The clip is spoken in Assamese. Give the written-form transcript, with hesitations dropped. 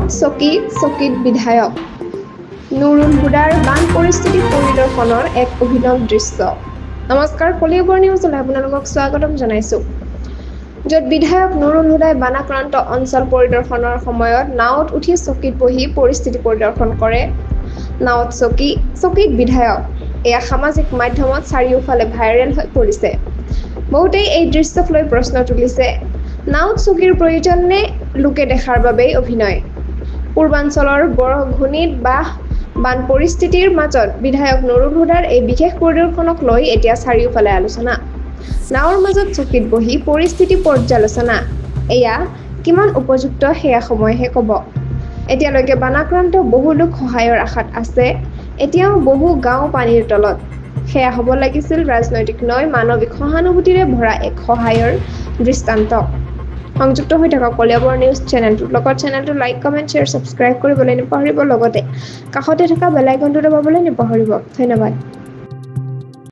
নাওত চকীত বিধায়ক নুৰুল হুদাৰ বান পৰিস্থিতি পৰিদৰ্শনৰ এক অভিনৱ দৃশ্য। নমস্কাৰ, কলিয়াবৰ নিউজলৈ আপোনালোকক স্বাগতম জনাইছোঁ। য'ত বিধায়ক নুৰুল হুদাই বানাক্ৰান্ত অঞ্চল পৰিদৰ্শনৰ সময়ত নাওত উঠি চকীত বহি পৰিস্থিতি পৰিদৰ্শন কৰে। নাওত চকীত বিধায়ক, এয়া সামাজিক মাধ্যমত চাৰিওফালে ভাইৰেল হৈ পৰিছে। বহুতেই এই দৃশ্যক লৈ প্ৰশ্ন তুলিছে, নাওত চকীৰ প্ৰয়োজন নে লোকে দেখাৰ বাবেই অভিনয়? পূৰ্বাঞ্চলৰ বৰঘূনিত বান পৰিস্থিতিৰ মাজত বিধায়ক নুৰুল হুদাৰ এই বিশেষ পৰিদৰ্শনক লৈ এতিয়া চাৰিওফালে আলোচনা। নাওৰ মাজত চকীত বহি পৰিস্থিতি পৰ্যালোচনা, এয়া কিমান উপযুক্ত সেয়া সময়হে ক'ব। এতিয়ালৈকে বানাক্ৰান্ত বহু লোক সহায়ৰ আশাত আছে। এতিয়াও বহু গাঁও পানীৰ তলত। সেয়া হ'ব লাগিছিল ৰাজনৈতিক নয়, মানৱিক সহানুভূতিৰে ভৰা এক সহায়ৰ দৃষ্টান্ত। সংযুক্ত হৈ থাকক কলিয়াবৰ নিউজ চেনেলটোৰ লগত। চেনেলটো লাইক, কমেণ্ট, শ্বেয়াৰ, ছাবস্ক্ৰাইব কৰিবলৈ নাপাহৰিব। লগতে কাষতে থকা বেল আইকনটো দবাবলৈ নাপাহৰিব। ধন্যবাদ।